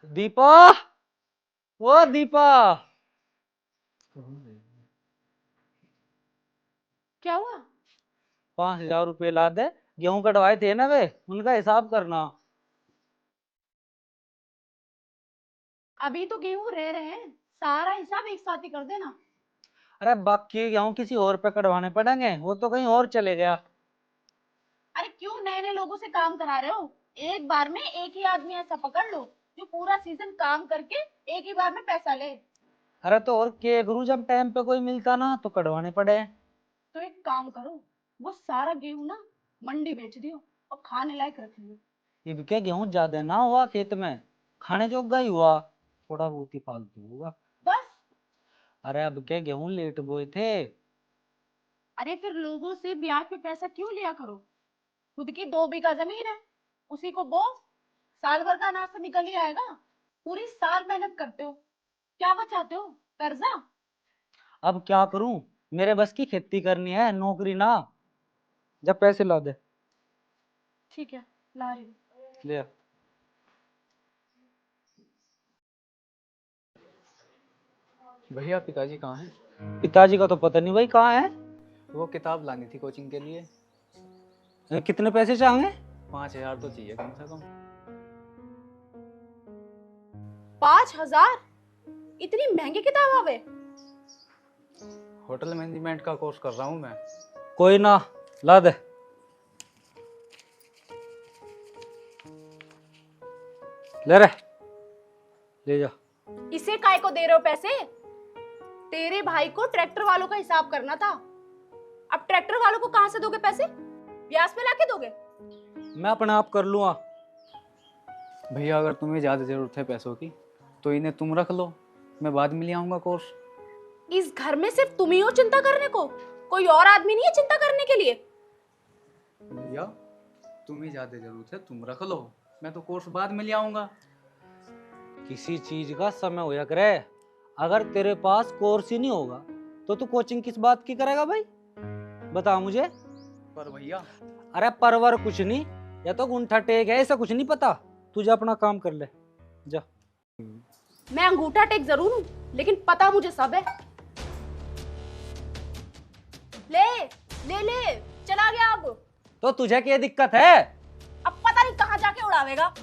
दीपा, वो दीपा। क्या हुआ? 5,000 रुपये ला दे। गेहूं कटवाए थे ना वे, उनका हिसाब करना। अभी तो गेहूं रह रहे हैं, सारा हिसाब एक साथ ही कर देना। अरे बाकी गेहूं किसी और पे कटवाने पड़ेंगे, वो तो कहीं और चले गया। अरे क्यों नए नए लोगों से काम करा रहे हो? एक बार में एक ही आदमी ऐसा पकड़ लो जो पूरा सीजन काम करके एक ही बार में पैसा ले। अरे तो और के करूं, जब टाइम पे कोई मिलता ना तो कटवाने पड़े। तो एक काम करो, वो सारा गेहूं ना मंडी बेच दियो और खाने लायक रख लियो। ये क्या, गेहूं ज्यादा ना हुआ खेत में, खाने जोगा ही हुआ, थोड़ा बहुत ही फालतू हुआ। बस। अरे अब के गेहूं लेट बोए थे। अरे फिर लोगों से ब्याज पे पैसा क्यों लिया करो? खुद की 2 बीघा जमीन है, उसी को बो, साल भर का अनाज तो निकल ही आएगा। पूरी साल मेहनत करते हो, क्या बचाते हो? कर्जा? अब क्या करूं, मेरे बस की खेती करनी है, नौकरी ना। जब पैसे ला दे। ठीक है, ला रही हूँ। ले आ। भैया पिताजी कहाँ हैं? पिताजी का तो पता नहीं भाई कहाँ है। वो किताब लानी थी कोचिंग के लिए। कितने पैसे चाहेंगे? 5,000 तो चाहिए कम से कम। 5,000? इतनी महंगी किताब आवे? होटल मैनेजमेंट का कोर्स कर रहा हूँ मैं। कोई ना, ला दे। ले रे, ले जा। इसे काय को दे रहे हो पैसे? तेरे भाई को ट्रैक्टर वालों का हिसाब करना था, अब ट्रैक्टर वालों को कहां से दोगे पैसे? ब्याज पे लाके दोगे? मैं अपने आप कर लूंगा। भैया अगर तुम्हें ज़्यादा ज़रूरत है पैसों की तो इन्हें तुम रख लो, मैं बाद में ले आऊँगा कोर्स। इस घर में सिर्फ तुम ही हो चिंता करने को, कोई और आदमी नहीं है चिंता करने के लिए। भैया तुम्हें ज़्यादा ज़रूरत है तुम रख लो, मैं तो कोर्स बाद में ले आऊँगा। किसी चीज का समय होया करे। अगर तेरे पास कोर्स ही नहीं होगा तो तू कोचिंग किस बात की करेगा भाई, बता मुझे। पर भैया अरे परवर कुछ नहीं, या तो गुंठा टेक है, ऐसा कुछ नहीं पता। तुझे अपना काम कर ले, जा। मैं अंगूठा टेक जरूर हूँ, लेकिन पता मुझे सब है। ले ले ले, चला गया अब। तो तुझे क्या दिक्कत है? अब पता नहीं कहाँ जाके उड़ावेगा।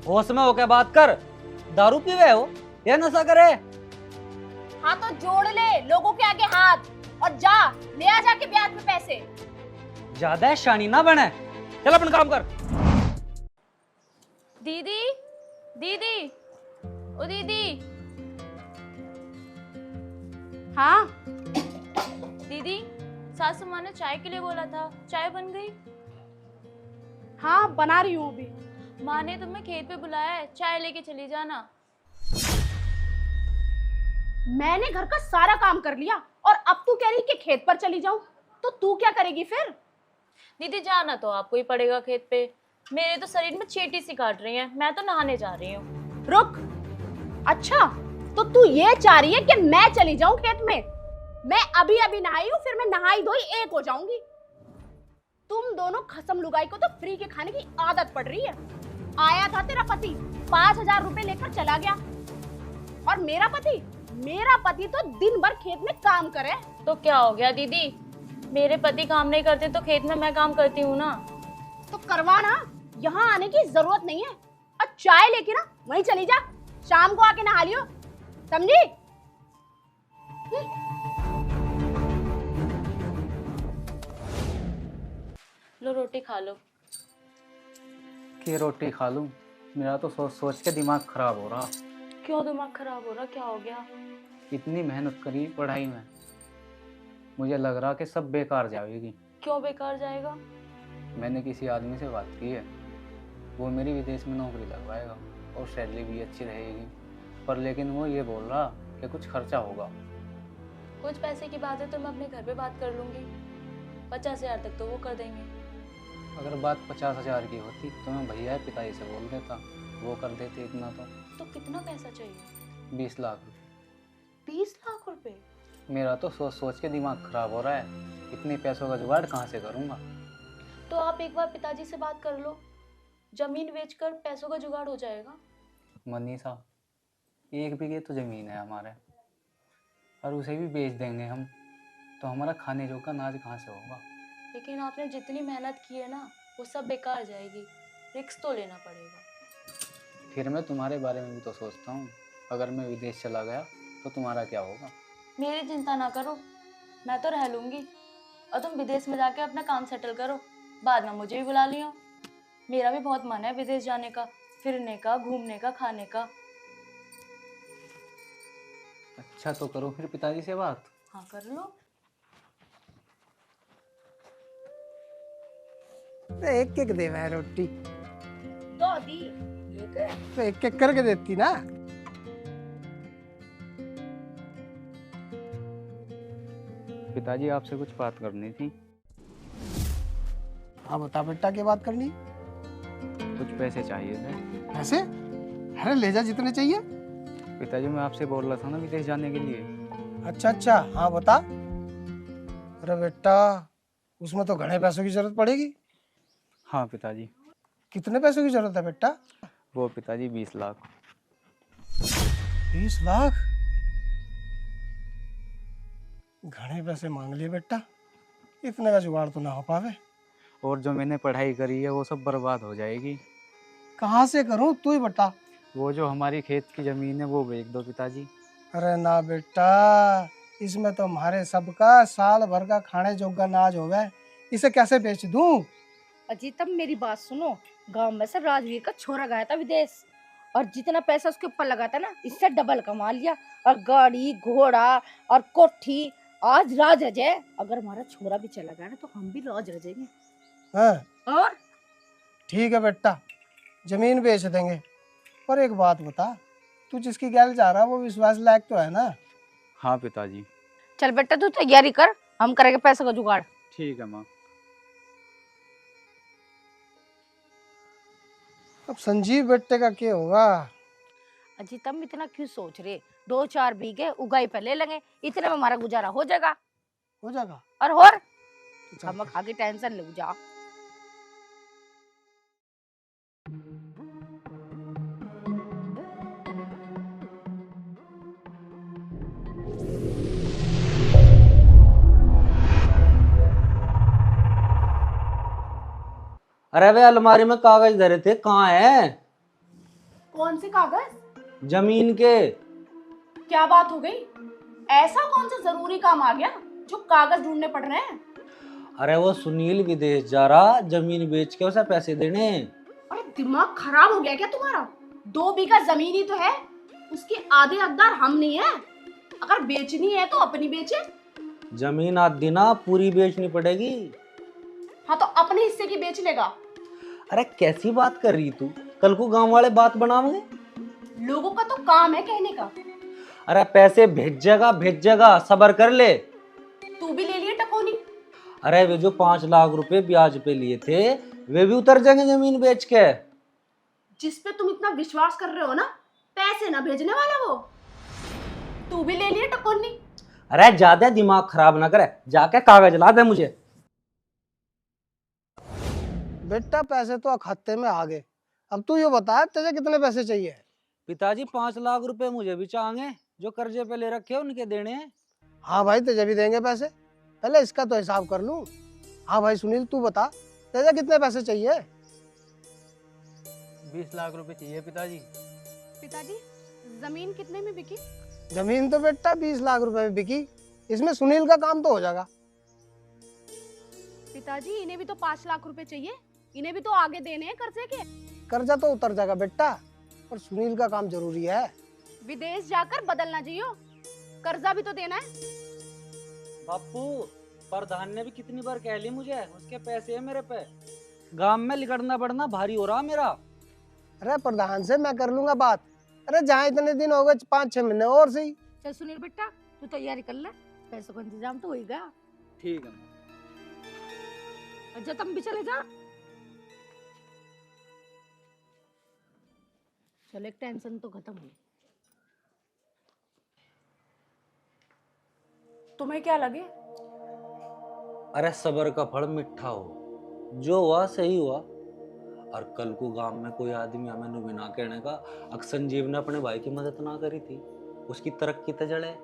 होश में होके बात कर। दारू पीवे हो या नशा करे? हाँ तो जोड़ ले लोगों के आगे हाथ और जा ले आ जाके ब्याज पे पैसे। ज्यादा शानी ना बने, चल अपन काम कर। दीदी, दीदी, ओ दीदी। हाँ दीदी, सासू माँ ने चाय के लिए बोला था, चाय बन गई? हाँ बना रही हूँ अभी। माँ ने तुम्हें खेत पे बुलाया है, चाय लेके चली जाना। मैंने घर का सारा काम कर लिया और अब तू कह रही कि खेत पर चली जाऊं, तो तू क्या करेगी फिर? दीदी जाना तो आपको ही पड़ेगा खेत पे, मेरे तो शरीर में चींटी सी काट रही है, मैं तो नहाने जा रही हूँ। रुक, अच्छा तो तू ये चाह रही है कि मैं चली जाऊं खेत में? मैं अभी अभी नहाई हूँ, फिर मैं नहाई धोई एक हो जाऊंगी। तुम दोनों खसम लुगाई को तो फ्री के खाने की आदत पड़ रही है। आया था तेरा पति, 5,000 रुपए लेकर चला गया, और मेरा पति तो दिन भर खेत में काम करे। तो क्या हो गया दीदी, मेरे पति काम नहीं करते तो खेत में मैं काम करती हूँ ना। तो करवा ना, यहाँ आने की जरूरत नहीं है। और चाय लेके ना वहीं चली जा, शाम को आके नहा लियो, समझी? लो रोटी खा लो। कि रोटी खा लूँ? मेरा तो सोच सोच के दिमाग खराब हो रहा। क्यों दिमाग खराब हो रहा, क्या हो गया? इतनी मेहनत करी पढ़ाई में, मुझे लग रहा कि सब बेकार जाएगी। क्यों बेकार जाएगा? मैंने किसी आदमी से बात की है, वो मेरी विदेश में नौकरी लगवाएगा और सैलरी भी अच्छी रहेगी, पर लेकिन वो ये बोल रहा कि कुछ खर्चा होगा। कुछ पैसे की बात है तो मैं अपने घर पे बात कर लूंगी, 50,000 तक तो वो कर देंगे। अगर बात 50,000 की होती तो मैं भैया पिताजी से बोल देता, वो कर देते इतना तो कितना पैसा चाहिए? 20 लाख। 20 लाख रुपए? मेरा तो सोच सोच के दिमाग खराब हो रहा है, इतने पैसों का जुगाड़ कहाँ से करूँगा? तो आप एक बार पिताजी से बात कर लो, जमीन बेचकर पैसों का जुगाड़ हो जाएगा। मनीषा, 1 बीघे तो ज़मीन है हमारे, और उसे भी बेच देंगे हम, तो हमारा खाने जो का अनाज कहाँ से होगा? लेकिन आपने जितनी मेहनत की है ना, वो सब बेकार जाएगी। रिस्क तो लेना पड़ेगा। फिर मैं तुम्हारे बारे में भी तो सोचता हूँ। अगर मैं विदेश चला गया तो तुम्हारा क्या होगा? मेरी चिंता ना करो, मैं तो रह लूंगी। और तुम विदेश में जाके अपना काम सेटल करो, बाद में मुझे भी बुला लियो। मेरा भी बहुत मन है विदेश जाने का, फिरने का, घूमने का, खाने का। अच्छा तो करो फिर पिताजी से बात। हाँ कर लो। एक एक दे भाई रोटी, दो दी। तो एक एक करके देती ना। पिताजी आपसे कुछ बात करनी थी। हाँ बता बेटा, क्या बात करनी? कुछ पैसे चाहिए थे। ऐसे? अरे ले जा जितने चाहिए। पिताजी मैं आपसे बोल रहा था ना विदेश जाने के लिए। अच्छा अच्छा, हाँ बता। अरे बेटा, उसमें तो घने पैसों की जरूरत पड़ेगी। हाँ पिताजी। कितने पैसों की जरूरत है बेटा? वो पिताजी 20 लाख। 20 लाख? घने पैसे मांग लिए बेटा, इतने का जुगाड़ तो ना हो पावे। और जो मैंने पढ़ाई करी है वो सब बर्बाद हो जाएगी। कहाँ से करूँ, तू ही बता। वो जो हमारी खेत की जमीन है वो बेच दो पिताजी। अरे ना बेटा, इसमें तो हमारे सबका साल भर का खाने जोगा अनाज हो गए, इसे कैसे बेच दूं? अजी तब मेरी बात सुनो, गांव में से राजवीर का छोरा गया था विदेश, और जितना पैसा उसके ऊपर लगा था ना, इससे डबल कमा लिया। और गाड़ी घोड़ा और कोठी, आज राज रजे। अगर हमारा छोरा भी चला गया ना, तो हम भी राज रजेंगे। हाँ और ठीक है बेटा, जमीन बेच देंगे। पर एक बात बता, तू जिसकी गैल जा रहा है वो विश्वास लायक तो है ना? हाँ पिताजी। चल बेटा तू तैयारी कर, हम करेंगे पैसे का जुगाड़। ठीक है माँ। अब संजीव बेटे का क्या होगा? अजी तुम इतना क्यों सोच रहे? 2-4 बीघे उगाई पे ले लेंगे, इतने में हमारा गुजारा हो जाएगा। हो जाएगा और तो चल हम खा के टेंशन ले जा। अरे वे अलमारी में कागज धरे थे, कहाँ है? कौन से कागज? जमीन के। क्या बात हो गई? ऐसा कौन सा जरूरी काम आ गया जो कागज ढूंढने पड़ रहे हैं? अरे वो सुनील विदेश जा रहा, जमीन बेच के उसे पैसे देने। अरे दिमाग खराब हो गया क्या तुम्हारा? 2 बीघा जमीन ही तो है, उसके आधे हकदार हम नहीं है। अगर बेचनी है तो अपनी बेचे। जमीन आधी ना पूरी बेचनी पड़ेगी। हाँ तो अपने हिस्से की बेच लेगा। अरे कैसी बात कर रही तू? कल को गांव वाले बात बनाओगे। लोगों का तो काम है कहने का। अरे पैसे भेजेगा, सबर कर ले। तू भी ले लिए टकोनी। अरे वे जो 5 लाख रुपए ब्याज पे लिए थे, वे भी उतर जाएंगे जमीन बेच के। जिस पे तुम इतना विश्वास कर रहे हो ना, पैसे ना भेजने वाला वो। तू भी ले लिए टकोनी। अरे ज्यादा दिमाग खराब ना करे, जाके कागज ला दे मुझे। बेटा पैसे तो खाते में आ गए, अब तू ये बता तुझे कितने पैसे चाहिए? पिताजी 5 लाख रुपए मुझे भी चाहिए, जो कर्जे पे ले रखे हैं उनके देने हैं। हाँ भाई तुझे भी देंगे पैसे, पहले इसका तो हिसाब कर लूं। हाँ भाई सुनील तू बता, तुझे कितने पैसे चाहिए? 20 लाख रुपए चाहिए पिताजी। पिताजी जमीन कितने में बिकी? जमीन तो बेटा 20 लाख रुपए में बिकी, इसमें सुनील का काम तो हो जाएगा। पिताजी इन्हें भी तो 5 लाख रुपए चाहिए, इन्हें भी तो आगे देने हैं कर्जे के। कर्जा तो उतर जाएगा बेटा, पर सुनील का काम जरूरी है। विदेश जाकर बदलना चाहिए, कर्जा भी तो देना है। बापू, प्रधान ने भी कितनी बार कह ली मुझे, उसके पैसे है मेरे पे। गांव में लिकड़ना पड़ना भारी हो रहा मेरा। अरे प्रधान से मैं कर लूंगा बात। अरे जहाँ इतने दिन हो गए 5-6 महीने और सही। चल सुनील बेटा तू तैयारी कर ले, पैसों का इंतजाम तो हो ही गया। ठीक है। अच्छा तुम भी चले जा। चल एक टेंशन तो खत्म हुई। तुम्हें क्या लगे? अरे सबर का फल मीठा हो, जो हुआ सही हुआ। और कल को गांव में कोई आदमी हमें नु बिना कहने का संजीव ने अपने भाई की मदद ना करी थी, उसकी तरक्की तो जड़े।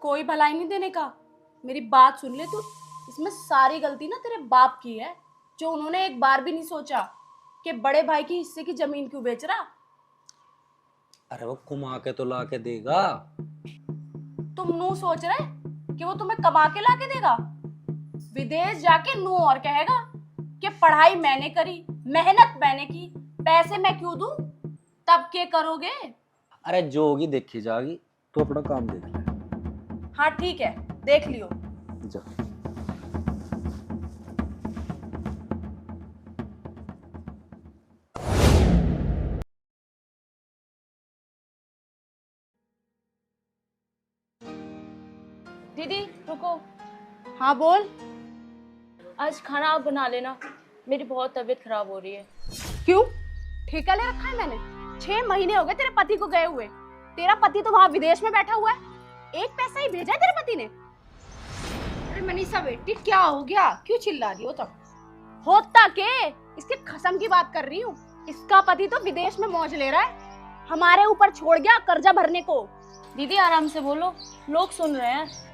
कोई भलाई नहीं देने का। मेरी बात सुन ले तू, इसमें सारी गलती ना तेरे बाप की है, जो उन्होंने एक बार भी नहीं सोचा कि बड़े भाई की हिस्से की जमीन क्यों बेच रहा। अरे वो कुमा के तो ला के देगा। तुम नू सोच रहे कि वो तुम्हें कमा के ला के देगा? विदेश जाके नू और कहेगा कि पढ़ाई मैंने करी, मेहनत मैंने की, पैसे मैं क्यों दूं? तब क्या करोगे? अरे जो होगी देखी जाएगी, तू अपना काम देख ले। हाँ ठीक है, देख लियो। जा। दीदी रुको, हाँ बोल। आज खाना आप बना लेना, मेरी बहुत तबीयत खराब हो रही है। क्यों? ठेका ले रखा है मैंने? 6 महीने हो गए तेरे पति को गए हुए। तेरा पति तो वहां विदेश में बैठा हुआ है, एक पैसा ही भेजा है तेरे पति ने? अरे मनीषा बेटी क्या हो गया, क्यों चिल्ला रही हो तुम? होता के इसके खसम की बात कर रही हूँ। इसका पति तो विदेश में मौज ले रहा है, हमारे ऊपर छोड़ गया कर्जा भरने को। दीदी आराम से बोलो, लोग सुन रहे हैं।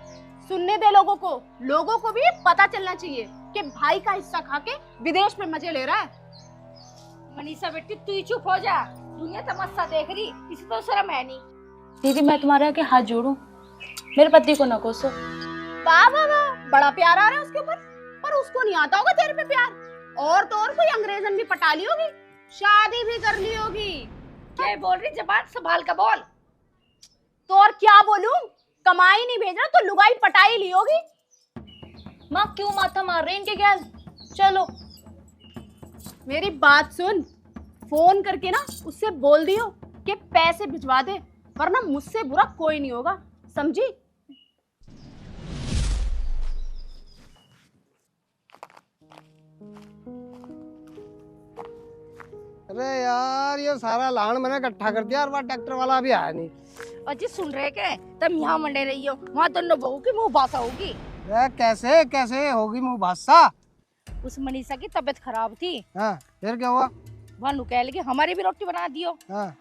सुनने दे लोगों को भी पता चलना चाहिए कि भाई का हिस्सा खा के विदेश में मजे ले रहा है। मनीषा बेटी तू ही चुप हो जा, दुनिया तमाशा देख रही, किसी तो शर्म है नहीं। दीदी मैं तुम्हारे आगे हाथ जोड़ूं, मेरे पति को न कोसो। वाह वाह वाह, बड़ा प्यार आ रहा है उसके ऊपर, पर उसको नहीं आता होगा तेरे पे प्यार। और तो और कोई अंग्रेजन भी पटा ली होगी, शादी भी कर ली होगी। क्या बोल रही, जबान संभाल कर बोल। तो और क्या बोलूं, कमाई नहीं भेज रहा तो लुगाई पटाई ली होगी। माँ क्यों माथा मार रही इनके गैल? चलो मेरी बात सुन, फोन करके ना उससे बोल दियो कि पैसे भिजवा दे, वरना मुझसे बुरा कोई नहीं होगा, समझी? अरे यार ये सारा लान मैंने इकट्ठा कर दिया और वहाँ ट्रैक्टर वाला अभी आया नहीं। अजी सुन रहे के तुम यहाँ मंडे रही हो, वहाँ दोनों बहू की मुंह बासा होगी। अरे कैसे कैसे होगी मुँह भाषा? उस मनीषा की तबीयत खराब थी, हाँ फिर क्या हुआ? वहाँ नु कह लगी हमारी भी रोटी बना दियो, हाँ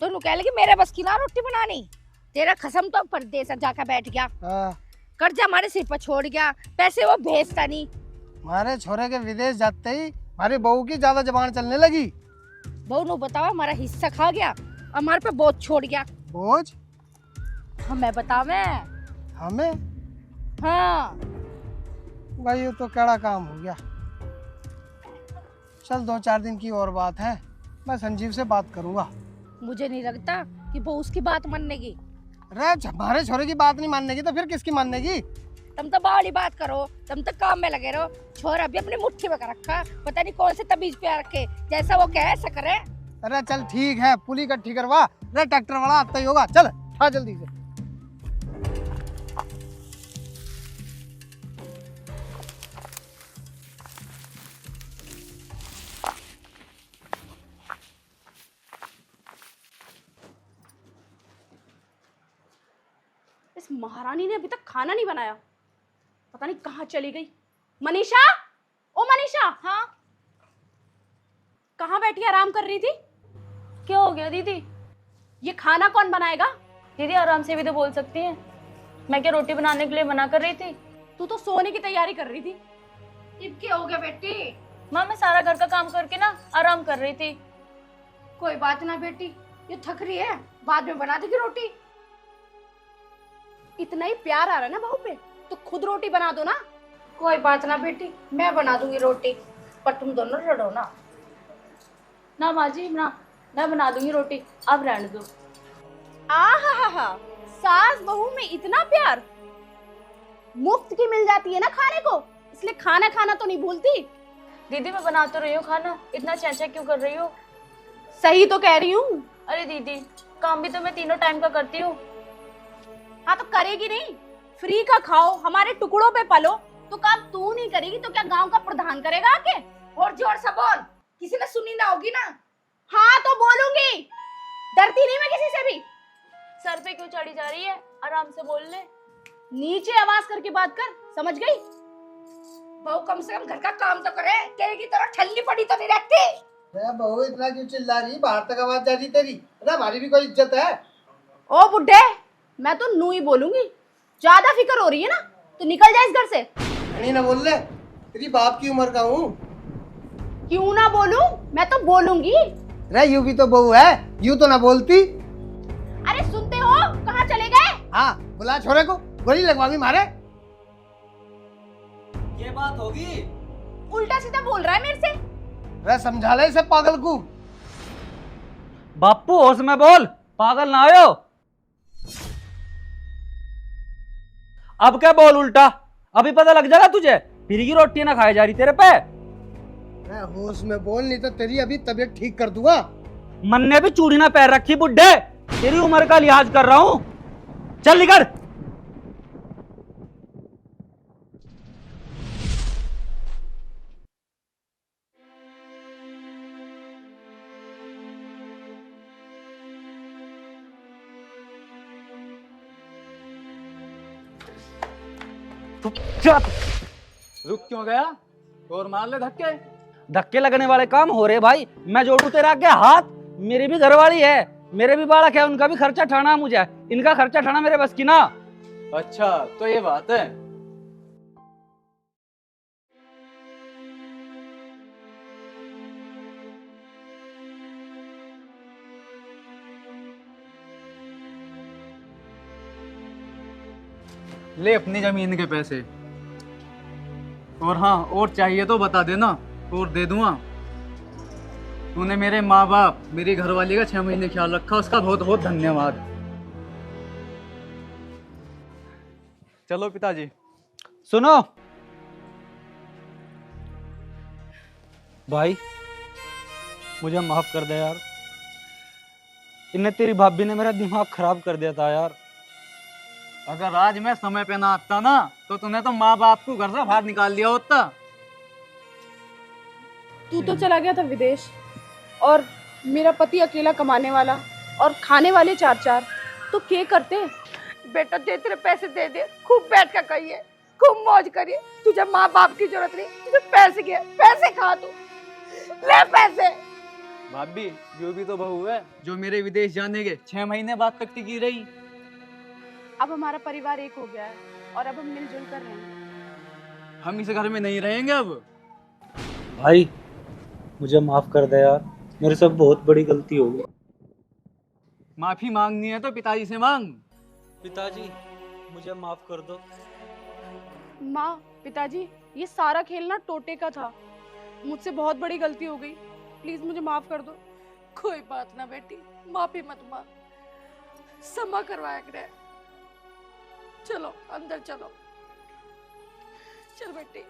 तो नु कह लगी मेरे बस की ना रोटी बनानी। तेरा कसम तो परदेश जाकर बैठ गया, हाँ। कर्जा हमारे सिर पर छोड़ गया, पैसे वो भेजता नहीं। हमारे छोरे के विदेश जाते ही हमारी बहू की ज्यादा जबान चलने लगी। बहू नु बतावा हमारा हिस्सा खा गया, हमारे पे बोझ छोड़ गया। बोझ? हमें बतावे। हमें? हाँ भाई ये तो केड़ा काम हो गया। चल 2-4 दिन की और बात है, मैं संजीव से बात करूंगा। मुझे नहीं लगता कि वो उसकी बात मानेगी। अरे हमारे छोरे की बात नहीं मानेगी तो फिर किसकी मानेगी? तुम तो बावली बात करो, तुम तो काम में लगे रहो। छोरा भी अपनी मुट्ठी में कर रखा, पता नहीं कौन से तबीज पे रखे, जैसा वो कहे ऐसा करे। अरे चल ठीक है, पुली इकट्ठी करवा। अरे ट्रैक्टर वाला आता ही होगा, चल आ जल्दी से। इस महारानी ने अभी तक खाना नहीं बनाया, पता नहीं कहाँ चली गई। मनीषा, ओ मनीषा। हाँ कहाँ बैठी आराम कर रही थी? क्या हो गया दीदी? ये खाना कौन बनाएगा? दीदी आराम से भी तो बोल सकती हैं, मैं क्या रोटी बनाने के लिए मना कर रही थी? तू तो सोने की तैयारी कर रही थी। अब क्या हो गया बेटी? माँ मैं सारा घर का काम करके ना आराम कर रही थी। कोई बात ना बेटी, ये थक रही है, बाद में बना देगी रोटी। इतना ही प्यार आ रहा है ना बहू पे, तो खुद रोटी बना दो ना। कोई बात ना बेटी, मैं बना दूंगी रोटी, पर तुम दोनों लड़ो ना। ना माँ जी ना, मैं बना दूंगी रोटी, आप रहने दो। आहा, सास बहू में इतना प्यार, मुफ्त की मिल जाती है ना खाने को, इसलिए खाना खाना तो नहीं भूलती। दीदी मैं बना तो रही हूँ खाना, इतना चैचा क्यों कर रही हो? सही तो कह रही हूँ। अरे दीदी काम भी तो मैं तीनों टाइम का करती हूँ। हाँ तो करेगी नहीं, फ्री का खाओ, हमारे टुकड़ों पे पलो, तो काम तू नहीं करेगी तो क्या गांव का प्रधान करेगा आके? और जोर से बोल, किसी ने सुनी ना होगी ना। हाँ तो बोलूंगी, डरती नहीं मैं किसी से भी। सर पे क्यों चढ़ी जा रही है, आराम से बोल ले। नीचे आवाज करके बात कर, समझ गई? बहू कम से कम घर का काम तो करे, तेरे की तरह ठल्ली पड़ी तो नहीं रहती। अरे बहू इतना क्यों चिल्ला रही, बाहर तक आवाज जा रही तेरी। अरे हमारी भी कोई इज्जत है। ओ बुड्ढे, मैं तो नू ही बोलूंगी। ज्यादा फिक्र हो रही है ना तो निकल जा इस घर से। नहीं ना बोल ले, तेरी बाप की उम्र का हूँ। क्यों ना बोलूं, मैं तो बोलूंगी। अरे यूं भी तो बहू है, यूं तो ना बोलती। अरे सुनते हो, कहाँ चले गए? हाँ बुला छोरे को, गोली लगवावी मारे। ये बात होगी? उल्टा सीधा बोल रहा है मेरे से। अरे समझा ले इसे पागल को। बापू होश में बोल, पागल ना आयो। अब क्या बोल उल्टा, अभी पता लग जाएगा तुझे। फिर की रोटी ना खाई जा रही तेरे पे। अरे होश में बोल, नहीं तो तेरी अभी तबीयत ठीक कर दूंगा। मन ने भी चूड़ी ना पैर रखी बुड्ढे, तेरी उम्र का लिहाज कर रहा हूं। चल निकल। चुप। रुक क्यों गया? और मार ले धक्के। धक्के लगने वाले काम हो रहे भाई। मैं जोड़ू तेरा आगे हाथ, मेरी भी घरवाली है, मेरे भी बालक है, उनका भी खर्चा ठाना है मुझे। इनका खर्चा ठाना मेरे बस की ना। अच्छा तो ये बात है। ले अपनी जमीन के पैसे। और हाँ, और चाहिए तो बता देना, और दे दूंगा। तूने मेरे माँ बाप, मेरी घरवाली का 6 महीने ख्याल रखा, उसका बहुत बहुत धन्यवाद। चलो पिताजी। सुनो भाई, मुझे माफ कर दे यार। इन्हें तेरी भाभी ने मेरा दिमाग खराब कर दिया था यार। अगर आज मैं समय पे ना आता ना, तो तूने तो माँ बाप को घर से बाहर निकाल दिया होता। तू तो चला गया था विदेश, और मेरा पति अकेला कमाने वाला और खाने वाले 4-4। तो क्या करते? बेटा दे, तेरे पैसे दे दे, खूब बैठ कर कहिए, खूब मौज करिए। तुझे माँ बाप की जरूरत नहीं, तुझे पैसे की है, पैसे खा तू, ले पैसे। भाभी, जो भी तो बहू है जो मेरे विदेश जाने के 6 महीने बाद तक टिकी रही। अब हमारा परिवार एक हो गया है और अब हम मिलजुल कर रहेंगे। हम इस घर में नहीं रहेंगे अब। भाई मुझे माफ कर दे यार, मेरे से बहुत बड़ी गलती हो गई। माफी मांगनी है तो पिताजी से मांग। पिताजी मुझे माफ कर दो। माँ, पिताजी, ये सारा खेल ना टोटे का था। मुझसे बहुत बड़ी गलती हो गई, प्लीज मुझे माफ कर दो। कोई बात ना बेटी, माफी मत मांग, क्षमा करवाया करे। चलो अंदर चलो, चल बेटी।